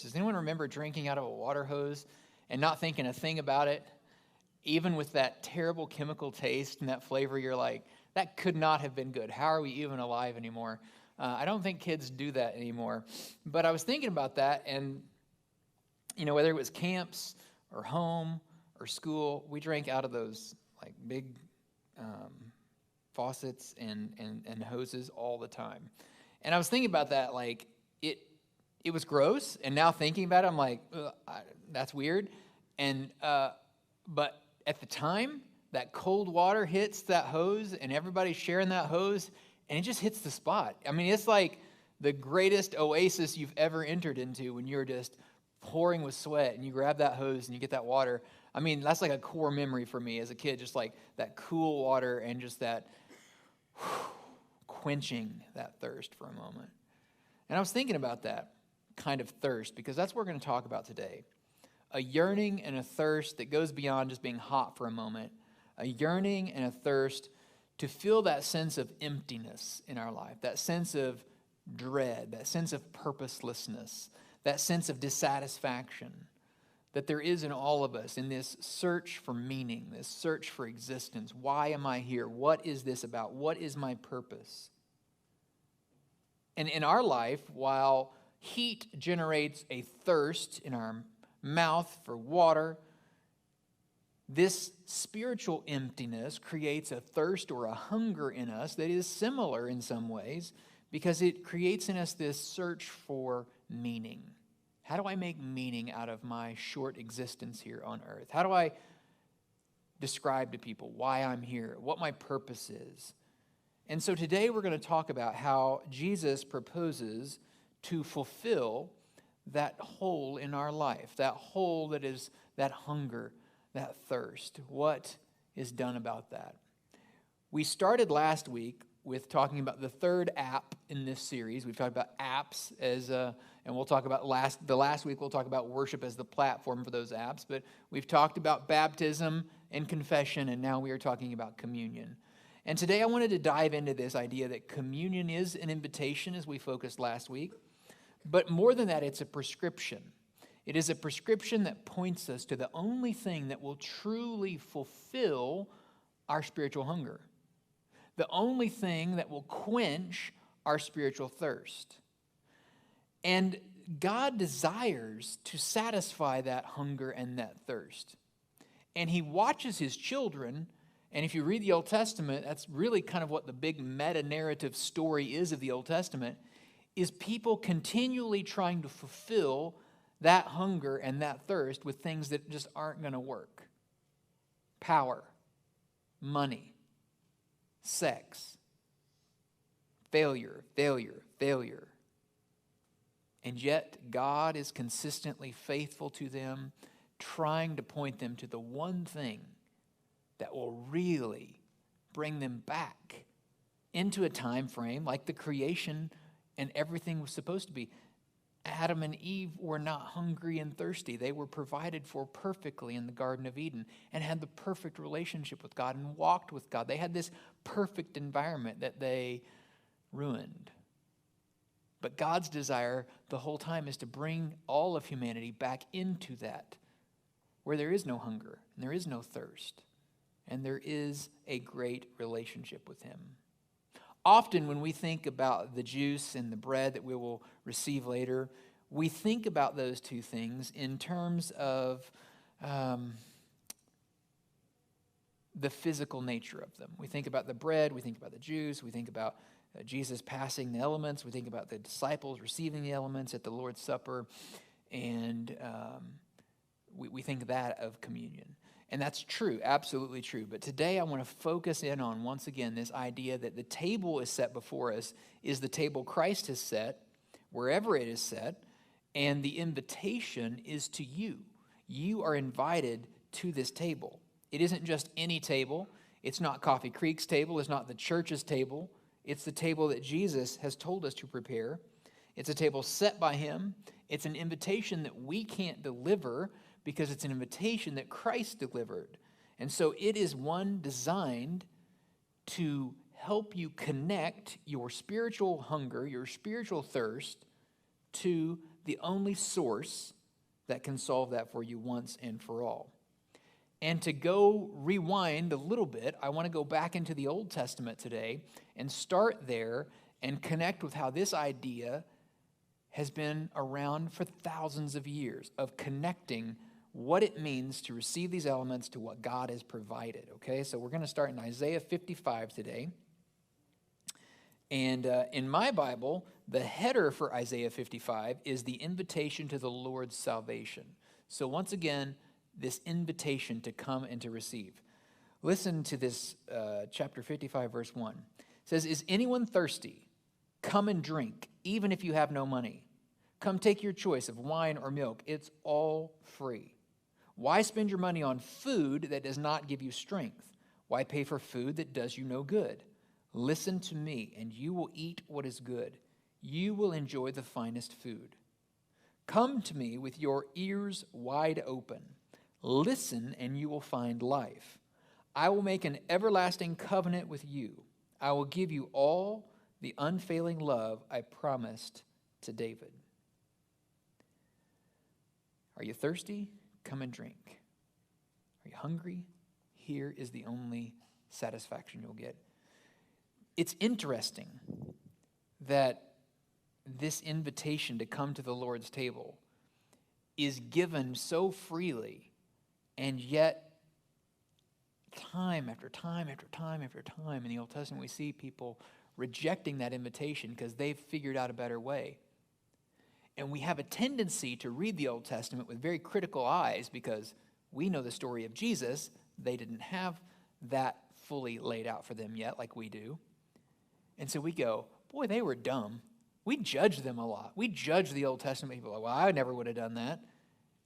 Does anyone remember drinking out of a water hose and not thinking a thing about it? Even with that terrible chemical taste and that flavor, you're like, that could not have been good. How are we even alive anymore? I don't think kids do that anymore. But I was thinking about that, and whether it was camps or home or school, we drank out of those like big faucets and hoses all the time. And I was thinking about that, like it was gross, and now thinking about it, I'm like, that's weird. And but at the time, that cold water hits that hose, and everybody's sharing that hose, and it just hits the spot. I mean, it's like the greatest oasis you've ever entered into when you're just pouring with sweat, and you grab that hose and you get that water. I mean, that's like a core memory for me as a kid, just like that cool water and just that quenching that thirst for a moment. And I was thinking about that kind of thirst, because that's what we're going to talk about today. A yearning and a thirst that goes beyond just being hot for a moment. A yearning and a thirst to feel that sense of emptiness in our life, that sense of dread, that sense of purposelessness, that sense of dissatisfaction that there is in all of us in this search for meaning, this search for existence. Why am I here? What is this about? What is my purpose? And in our life, while heat generates a thirst in our mouth for water, this spiritual emptiness creates a thirst or a hunger in us that is similar in some ways, because it creates in us this search for meaning. How do I make meaning out of my short existence here on earth? How do I describe to people why I'm here, what my purpose is? And so today we're going to talk about how Jesus proposes to fulfill that hole in our life, that hole that is that hunger, that thirst. What is done about that? We started last week with talking about the third app in this series. We've talked about apps and we'll talk about last week we'll talk about worship as the platform for those apps. But we've talked about baptism and confession, and now we are talking about communion. And today I wanted to dive into this idea that communion is an invitation, as we focused last week. But more than that, it's a prescription. It is a prescription that points us to the only thing that will truly fulfill our spiritual hunger. The only thing that will quench our spiritual thirst. And God desires to satisfy that hunger and that thirst. And He watches His children, and if you read the Old Testament, that's really kind of what the big meta-narrative story is of the Old Testament, is people continually trying to fulfill that hunger and that thirst with things that just aren't going to work. Power, money, sex, failure. And yet God is consistently faithful to them, trying to point them to the one thing that will really bring them back into a time frame like the creation and everything was supposed to be. Adam and Eve were not hungry and thirsty. They were provided for perfectly in the Garden of Eden and had the perfect relationship with God and walked with God. They had this perfect environment that they ruined. But God's desire the whole time is to bring all of humanity back into that, where there is no hunger and there is no thirst and there is a great relationship with Him. Often when we think about the juice and the bread that we will receive later, we think about those two things in terms of the physical nature of them. We think about the bread, we think about the juice, we think about Jesus passing the elements, we think about the disciples receiving the elements at the Lord's Supper, and we think that of communion. And that's true, absolutely true. But today I want to focus in on, once again, this idea that the table is set before us is the table Christ has set, wherever it is set, and the invitation is to you. You are invited to this table. It isn't just any table. It's not Coffee Creek's table. It's not the church's table. It's the table that Jesus has told us to prepare. It's a table set by Him. It's an invitation that we can't deliver, because it's an invitation that Christ delivered. And so it is one designed to help you connect your spiritual hunger, your spiritual thirst, to the only source that can solve that for you once and for all. And to go rewind a little bit, I want to go back into the Old Testament today and start there and connect with how this idea has been around for thousands of years of connecting what it means to receive these elements to what God has provided, okay? So we're going to start in Isaiah 55 today. And in my Bible, the header for Isaiah 55 is the invitation to the Lord's salvation. So once again, this invitation to come and to receive. Listen to this chapter 55, verse 1. It says, "Is anyone thirsty? Come and drink, even if you have no money. Come take your choice of wine or milk. It's all free. Why spend your money on food that does not give you strength? Why pay for food that does you no good? Listen to me, and you will eat what is good. You will enjoy the finest food. Come to me with your ears wide open. Listen, and you will find life. I will make an everlasting covenant with you. I will give you all the unfailing love I promised to David." Are you thirsty? Come and drink. Are you hungry? Here is the only satisfaction you'll get. It's interesting that this invitation to come to the Lord's table is given so freely, and yet time after time after time after time in the Old Testament we see people rejecting that invitation because they've figured out a better way. And we have a tendency to read the Old Testament with very critical eyes because we know the story of Jesus. They didn't have that fully laid out for them yet like we do. And so we go, boy, they were dumb. We judge them a lot. We judge the Old Testament people like, well, I never would have done that,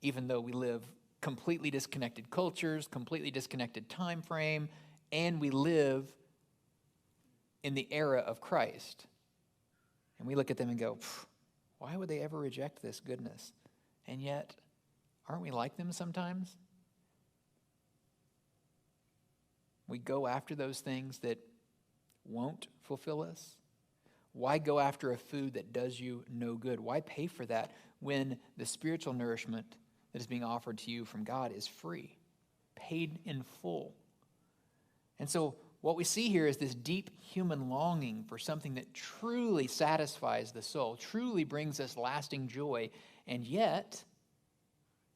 even though we live completely disconnected cultures, completely disconnected time frame, and we live in the era of Christ. And we look at them and go, why would they ever reject this goodness? And yet, aren't we like them sometimes? We go after those things that won't fulfill us. Why go after a food that does you no good? Why pay for that when the spiritual nourishment that is being offered to you from God is free, paid in full? And so what we see here is this deep human longing for something that truly satisfies the soul, truly brings us lasting joy, and yet,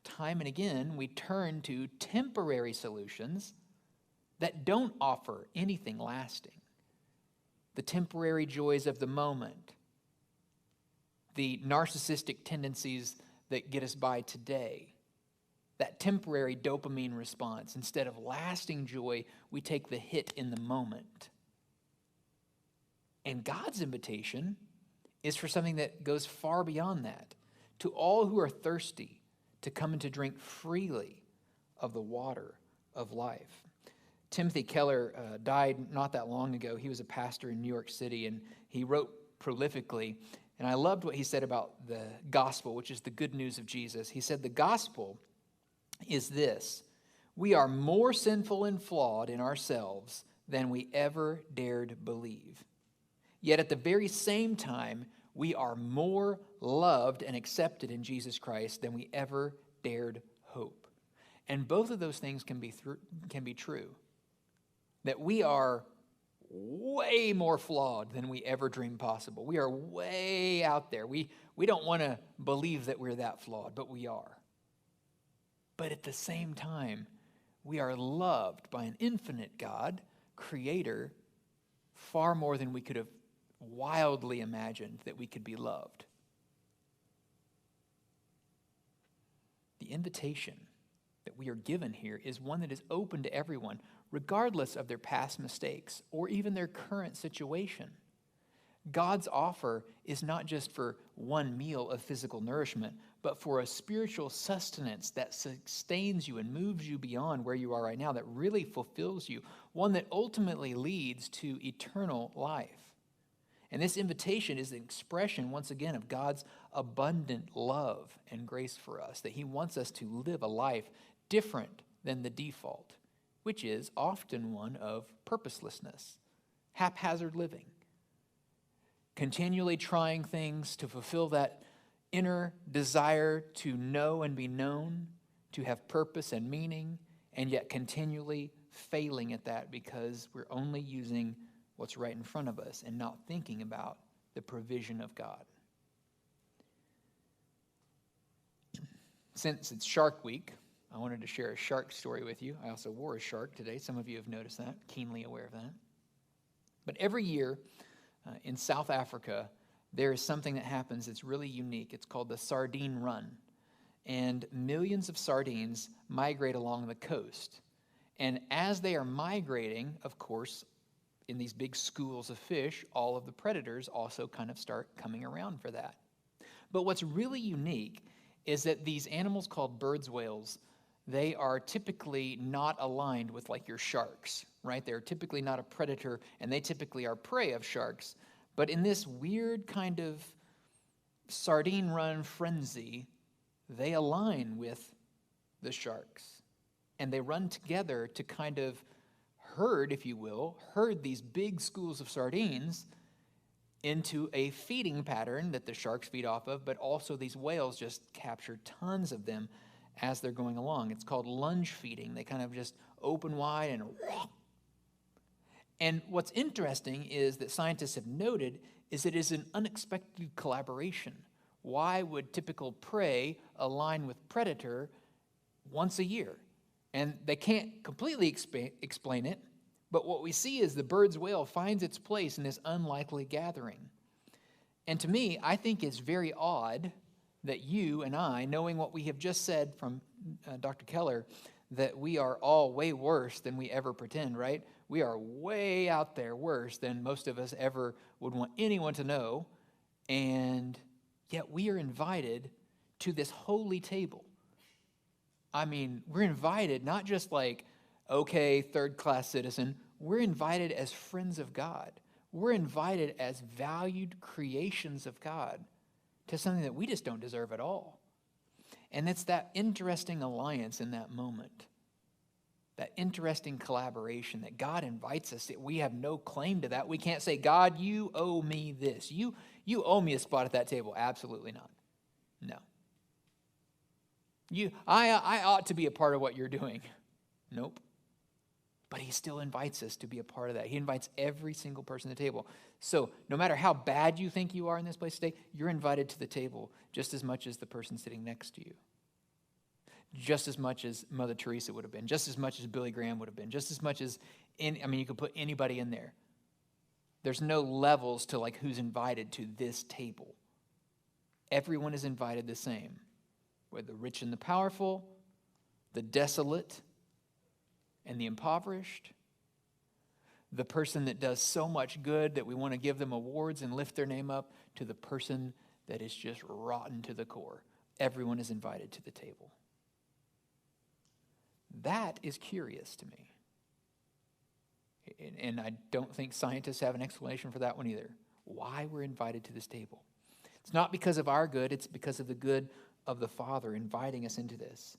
time and again, we turn to temporary solutions that don't offer anything lasting. The temporary joys of the moment, the narcissistic tendencies that get us by today, that temporary dopamine response. Instead of lasting joy, we take the hit in the moment. And God's invitation is for something that goes far beyond that. To all who are thirsty, to come and to drink freely of the water of life. Timothy Keller died not that long ago. He was a pastor in New York City, and he wrote prolifically. And I loved what he said about the gospel, which is the good news of Jesus. He said, the gospel is this: we are more sinful and flawed in ourselves than we ever dared believe. Yet at the very same time, we are more loved and accepted in Jesus Christ than we ever dared hope. And both of those things can be true. That we are way more flawed than we ever dreamed possible. We are way out there. We don't want to believe that we're that flawed, but we are. But at the same time, we are loved by an infinite God, creator, far more than we could have wildly imagined that we could be loved. The invitation that we are given here is one that is open to everyone, regardless of their past mistakes or even their current situation. God's offer is not just for one meal of physical nourishment, but for a spiritual sustenance that sustains you and moves you beyond where you are right now, that really fulfills you, one that ultimately leads to eternal life. And this invitation is an expression, once again, of God's abundant love and grace for us, that he wants us to live a life different than the default, which is often one of purposelessness, haphazard living, continually trying things to fulfill that inner desire to know and be known, to have purpose and meaning, and yet continually failing at that because we're only using what's right in front of us and not thinking about the provision of God. Since it's Shark Week, I wanted to share a shark story with you. I also wore a shark today. Some of you have noticed that, keenly aware of that. But every year in South Africa, there is something that happens that's really unique. It's called the Sardine Run. And millions of sardines migrate along the coast. And as they are migrating, of course, in these big schools of fish, all of the predators also kind of start coming around for that. But what's really unique is that these animals called birds whales, they are typically not aligned with like your sharks, right? They're typically not a predator, and they typically are prey of sharks. But in this weird kind of sardine run frenzy, they align with the sharks. And they run together to kind of herd, if you will, herd these big schools of sardines into a feeding pattern that the sharks feed off of, but also these whales just capture tons of them as they're going along. It's called lunge feeding. They kind of just open wide and... And what's interesting is that scientists have noted is it is an unexpected collaboration. Why would typical prey align with predator once a year? And they can't completely explain it, but what we see is the bird's whale finds its place in this unlikely gathering. And to me, I think it's very odd that you and I, knowing what we have just said from Dr. Keller, that we are all way worse than we ever pretend, right? We are way out there worse than most of us ever would want anyone to know. And yet we are invited to this holy table. I mean, we're invited not just like, okay, third-class citizen. We're invited as friends of God. We're invited as valued creations of God to something that we just don't deserve at all. And it's that interesting alliance in that moment, that interesting collaboration that God invites us. We have no claim to that. We can't say, God, you owe me this. You owe me a spot at that table. Absolutely not. No. I ought to be a part of what you're doing. Nope. But he still invites us to be a part of that. He invites every single person to the table. So no matter how bad you think you are in this place today, you're invited to the table just as much as the person sitting next to you. Just as much as Mother Teresa would have been. Just as much as Billy Graham would have been. Just as much as, you could put anybody in there. There's no levels to like who's invited to this table. Everyone is invited the same. Whether the rich and the powerful, the desolate, and the impoverished, the person that does so much good that we want to give them awards and lift their name up, to the person that is just rotten to the core. Everyone is invited to the table. That is curious to me. And I don't think scientists have an explanation for that one either. Why we're invited to this table. It's not because of our good, it's because of the good of the Father inviting us into this.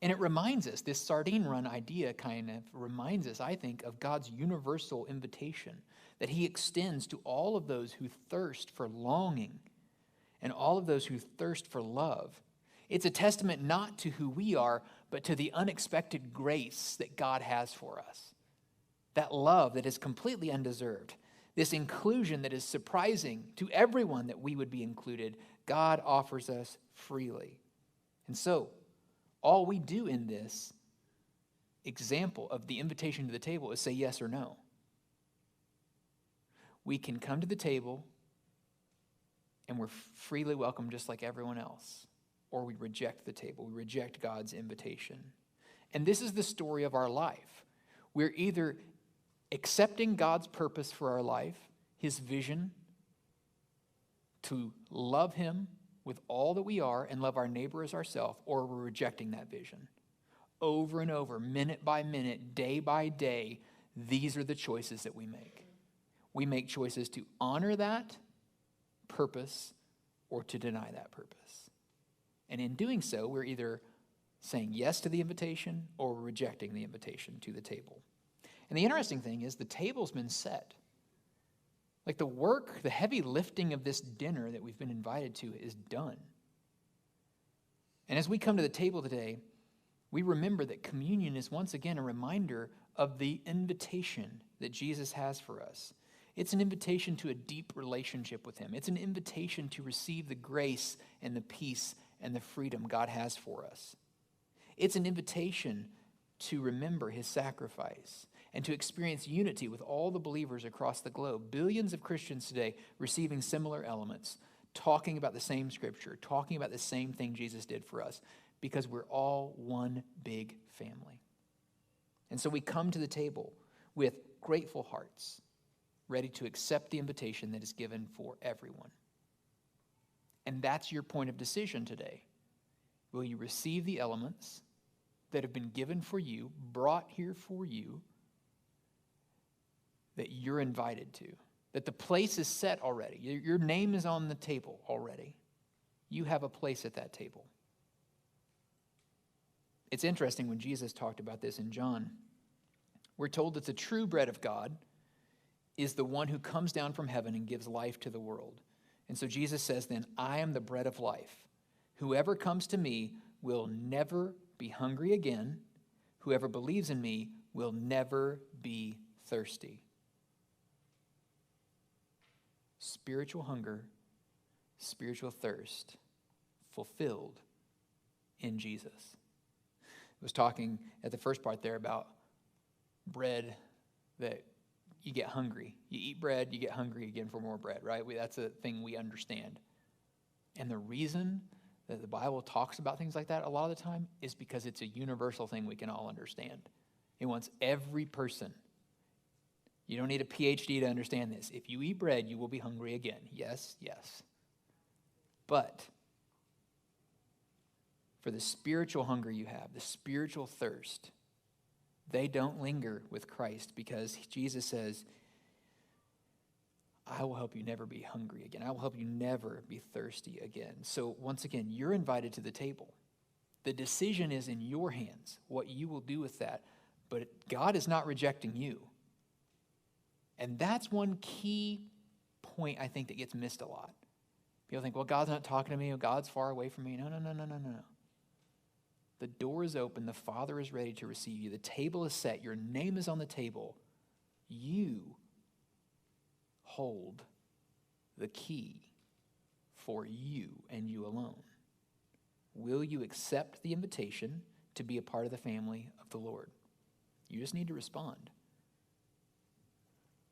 And it reminds us, this sardine run idea kind of reminds us, I think, of God's universal invitation that he extends to all of those who thirst for longing and all of those who thirst for love. It's a testament not to who we are, but to the unexpected grace that God has for us. That love that is completely undeserved. This inclusion that is surprising to everyone that we would be included, God offers us freely. And so, all we do in this example of the invitation to the table is say yes or no. We can come to the table and we're freely welcome just like everyone else. Or we reject the table. We reject God's invitation. And this is the story of our life. We're either accepting God's purpose for our life, his vision, to love him with all that we are and love our neighbor as ourselves, or we're rejecting that vision. Over and over, minute by minute, day by day, these are the choices that we make. We make choices to honor that purpose or to deny that purpose. And in doing so, we're either saying yes to the invitation or rejecting the invitation to the table. And the interesting thing is the table's been set. Like the work, the heavy lifting of this dinner that we've been invited to is done. And as we come to the table today, we remember that communion is once again a reminder of the invitation that Jesus has for us. It's an invitation to a deep relationship with him. It's an invitation to receive the grace and the peace and the freedom God has for us. It's an invitation to remember his sacrifice and to experience unity with all the believers across the globe. Billions of Christians today receiving similar elements, talking about the same scripture, talking about the same thing Jesus did for us, because we're all one big family. And so we come to the table with grateful hearts, ready to accept the invitation that is given for everyone. And that's your point of decision today. Will you receive the elements that have been given for you, brought here for you, that you're invited to? That the place is set already. Your name is on the table already. You have a place at that table. It's interesting when Jesus talked about this in John. We're told that the true bread of God is the one who comes down from heaven and gives life to the world. And so Jesus says then, I am the bread of life. Whoever comes to me will never be hungry again. Whoever believes in me will never be thirsty. Spiritual hunger, spiritual thirst, fulfilled in Jesus. I was talking at the first part there about bread that you get hungry. You eat bread, you get hungry again for more bread, right? That's a thing we understand. And the reason that the Bible talks about things like that a lot of the time is because it's a universal thing we can all understand. It wants every person. You don't need a PhD to understand this. If you eat bread, you will be hungry again. Yes, yes. But for the spiritual hunger you have, the spiritual thirst, they don't linger with Christ, because Jesus says, I will help you never be hungry again. I will help you never be thirsty again. So once again, you're invited to the table. The decision is in your hands, what you will do with that. But God is not rejecting you. And that's one key point I think that gets missed a lot. People think, well, God's not talking to me. God's far away from me. No. The door is open. The Father is ready to receive you. The table is set. Your name is on the table. You hold the key for you and you alone. Will you accept the invitation to be a part of the family of the Lord? You just need to respond.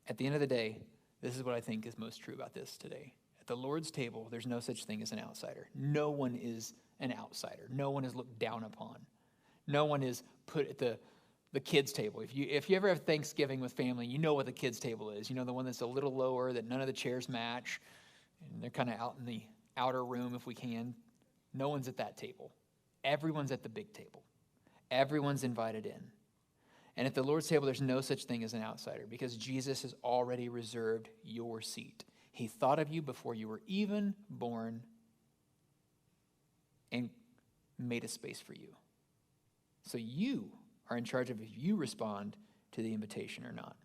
At the end of the day, this is what I think is most true about this today. At the Lord's table, there's no such thing as an outsider. No one is an outsider. No one is looked down upon. No one is put at the kids' table. If you ever have Thanksgiving with family, you know what the kids' table is. You know, the one that's a little lower, that none of the chairs match, and they're kind of out in the outer room if we can. No one's at that table. Everyone's at the big table. Everyone's invited in. And at the Lord's table, there's no such thing as an outsider, because Jesus has already reserved your seat. He thought of you before you were even born and made a space for you. So you are in charge of if you respond to the invitation or not.